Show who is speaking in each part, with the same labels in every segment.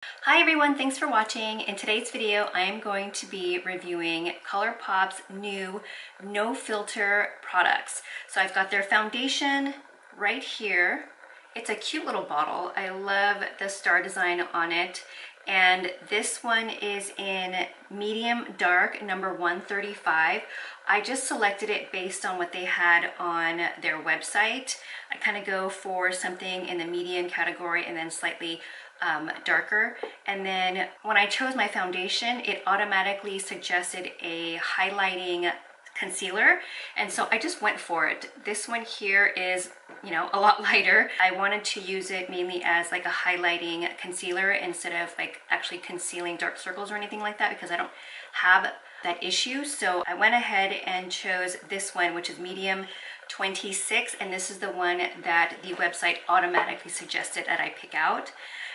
Speaker 1: Hi everyone, thanks for watching. In today's video, I am going to be reviewing ColourPop's new no filter products. So I've got their foundation right here. It's a cute little bottle. I love the star design on it. And this one is in medium dark, number 135. I just selected it based on what they had on their website. I kind of go for something in the medium category and then slightly darker. And then when I chose my foundation, it automatically suggested a highlighting concealer, and so I just went for it. This one here is, a lot lighter. I wanted to use it mainly as like a highlighting concealer instead of like actually concealing dark circles or anything like that, because I don't have that issue. So I went ahead and chose this one, which is medium 26, and this is the one that the website automatically suggested that I pick out.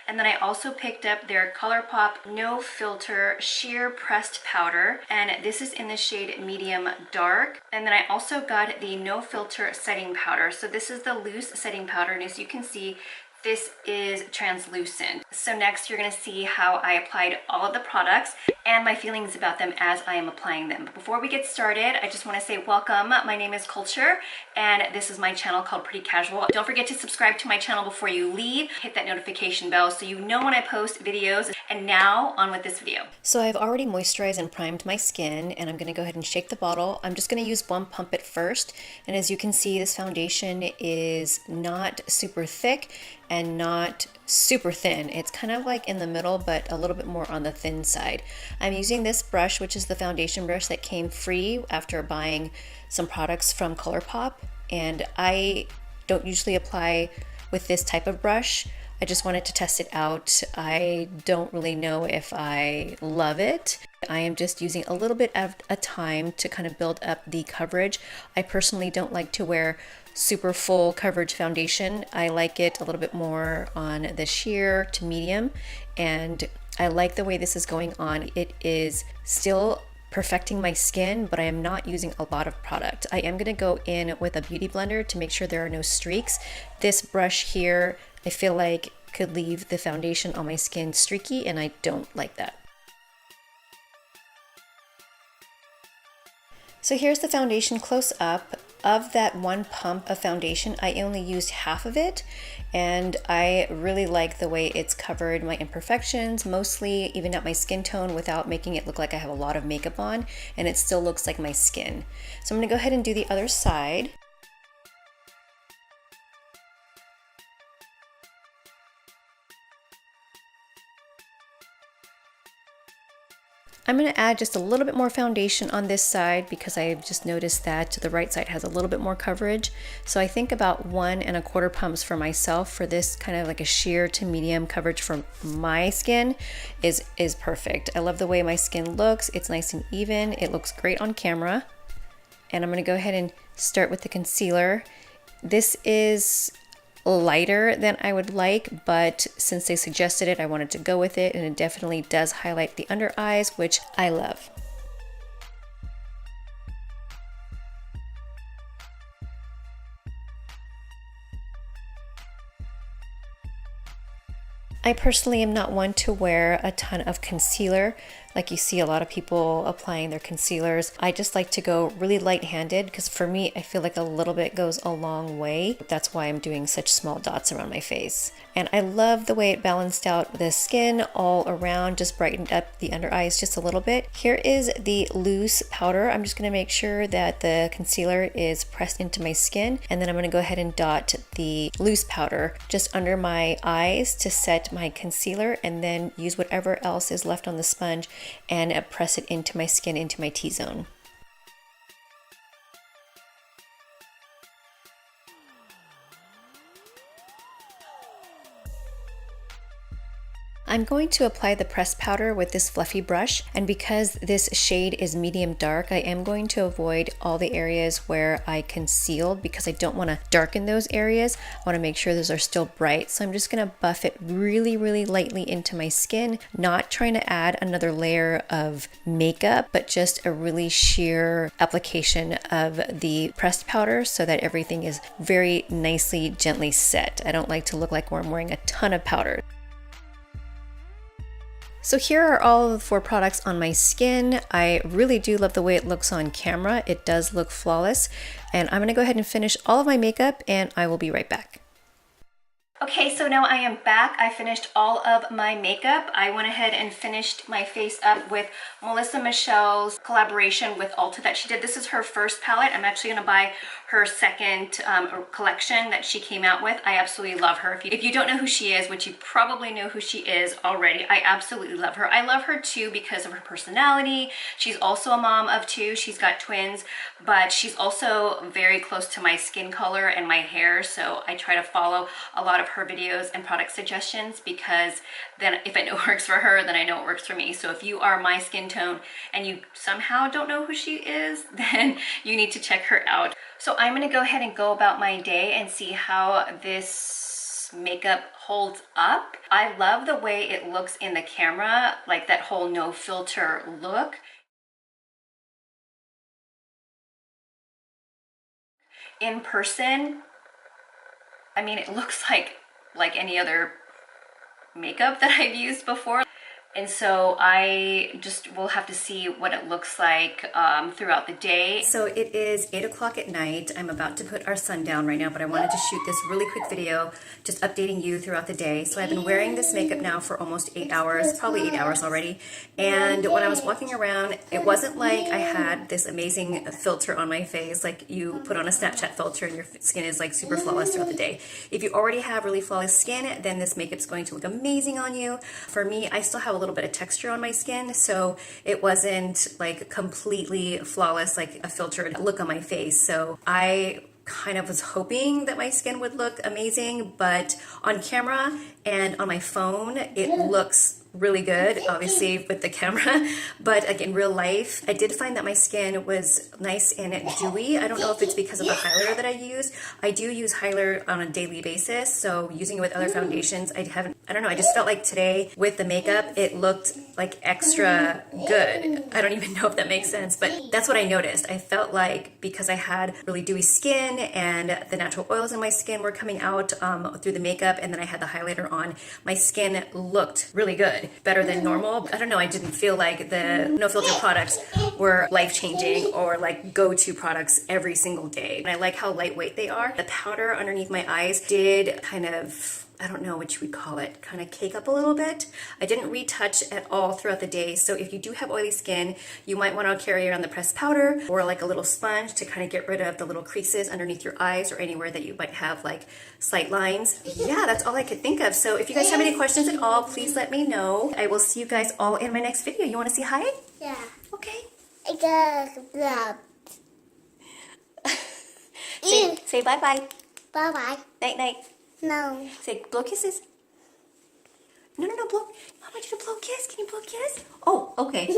Speaker 1: And then I also picked up their ColourPop No Filter Sheer Pressed Powder, and this is in the shade medium dark. And then I also got the No Filter Setting Powder. So this is the loose setting powder, and as you can see, this is translucent. So next you're gonna see how I applied all of the products and my feelings about them as I am applying them. But before we get started, I just wanna say welcome. My name is Culture, and this is my channel called Pretty Casual. Don't forget to subscribe to my channel before you leave. Hit that notification bell so you know when I post videos. And now, on with this video. So I've already moisturized and primed my skin, and I'm gonna go ahead and shake the bottle. I'm just gonna use one pump at first. And as you can see, this foundation is not super thick and not super thin. It's kind of like in the middle, but a little bit more on the thin side. I'm using this brush, which is the foundation brush that came free after buying some products from ColourPop, and I don't usually apply with this type of brush. I just wanted to test it out. I don't really know if I love it. I am just using a little bit of a time to kind of build up the coverage. I personally don't like to wear super full coverage foundation. I like it a little bit more on the sheer to medium, and I like the way this is going on. It is still perfecting my skin, but I am not using a lot of product. I am going to go in with a beauty blender to make sure there are no streaks. This brush here, I feel like could leave the foundation on my skin streaky, and I don't like that. So here's the foundation close up. Of that one pump of foundation, I only used half of it, and I really like the way it's covered my imperfections, mostly evened out my skin tone without making it look like I have a lot of makeup on, and it still looks like my skin. So I'm gonna go ahead and do the other side. I'm going to add just a little bit more foundation on this side because I've just noticed that the right side has a little bit more coverage. So I think about 1 1/4 pumps for myself for this kind of like a sheer to medium coverage for my skin is perfect. I love the way my skin looks. It's nice and even. It looks great on camera. And I'm going to go ahead and start with the concealer. This is lighter than I would like, but since they suggested it, I wanted to go with it, and it definitely does highlight the under eyes, which I love. I personally am not one to wear a ton of concealer. Like you see a lot of people applying their concealers. I just like to go really light-handed because for me, I feel like a little bit goes a long way. That's why I'm doing such small dots around my face. And I love the way it balanced out the skin all around, just brightened up the under eyes just a little bit. Here is the loose powder. I'm just gonna make sure that the concealer is pressed into my skin, and then I'm gonna go ahead and dot the loose powder just under my eyes to set my concealer, and then use whatever else is left on the sponge and press it into my skin, into my T-zone. I'm going to apply the pressed powder with this fluffy brush, and because this shade is medium dark, I am going to avoid all the areas where I concealed because I don't want to darken those areas. I want to make sure those are still bright, so I'm just going to buff it really, really lightly into my skin, not trying to add another layer of makeup, but just a really sheer application of the pressed powder so that everything is very nicely, gently set. I don't like to look like I'm wearing a ton of powder. So here are all of the 4 products on my skin. I really do love the way it looks on camera. It does look flawless. And I'm gonna go ahead and finish all of my makeup and I will be right back. Okay, so now I am back. I finished all of my makeup. I went ahead and finished my face up with Melissa Michelle's collaboration with Ulta that she did. This is her first palette. I'm actually gonna buy her second collection that she came out with. I absolutely love her. If you don't know who she is, which you probably know who she is already, I absolutely love her. I love her too because of her personality. She's also a mom of 2. She's got twins, but she's also very close to my skin color and my hair, so I try to follow a lot of her videos and product suggestions because then if I know it works for her, then I know it works for me. So if you are my skin tone and you somehow don't know who she is, then you need to check her out. So I'm gonna go ahead and go about my day and see how this makeup holds up. I love the way it looks in the camera, like that whole no filter look. In person, I mean, it looks like any other makeup that I've used before. And so I just will have to see what it looks like throughout the day. So it is 8 o'clock at night. I'm about to put our son down right now, but I wanted to shoot this really quick video just updating you throughout the day. So I've been wearing this makeup now for almost 8 hours, probably 8 hours already. And when I was walking around, it wasn't like I had this amazing filter on my face, like you put on a Snapchat filter and your skin is like super flawless throughout the day. If you already have really flawless skin, then this makeup's going to look amazing on you. For me, I still have a little bit of texture on my skin, so it wasn't like completely flawless like a filtered look on my face. So I kind of was hoping that my skin would look amazing, but on camera and on my phone it looks really good, obviously with the camera, but like in real life I did find that my skin was nice and dewy. I don't know if it's because of the highlighter that I use. I do use highlighter on a daily basis, so using it with other foundations, I don't know, I just felt like today with the makeup it looked like extra good. I don't even know if that makes sense, but that's what I noticed. I felt like because I had really dewy skin and the natural oils in my skin were coming out through the makeup, and then I had the highlighter on, my skin looked really good, better than normal. I don't know, I didn't feel like the no filter products were life-changing or like go-to products every single day. And I like how lightweight they are. The powder underneath my eyes did kind of, I don't know what you would call it, kind of cake up a little bit. I didn't retouch at all throughout the day, so if you do have oily skin, you might want to carry around the pressed powder or like a little sponge to kind of get rid of the little creases underneath your eyes or anywhere that you might have like slight lines. Yeah, that's all I could think of. So if you guys have any questions at all, please let me know. I will see you guys all in my next video. You want to say hi?
Speaker 2: Yeah.
Speaker 1: Okay. Say bye-bye.
Speaker 2: Bye-bye.
Speaker 1: Night-night.
Speaker 2: No.
Speaker 1: Say blow kisses. No, blow. I want you to blow a kiss. Can you blow a kiss? Oh, okay.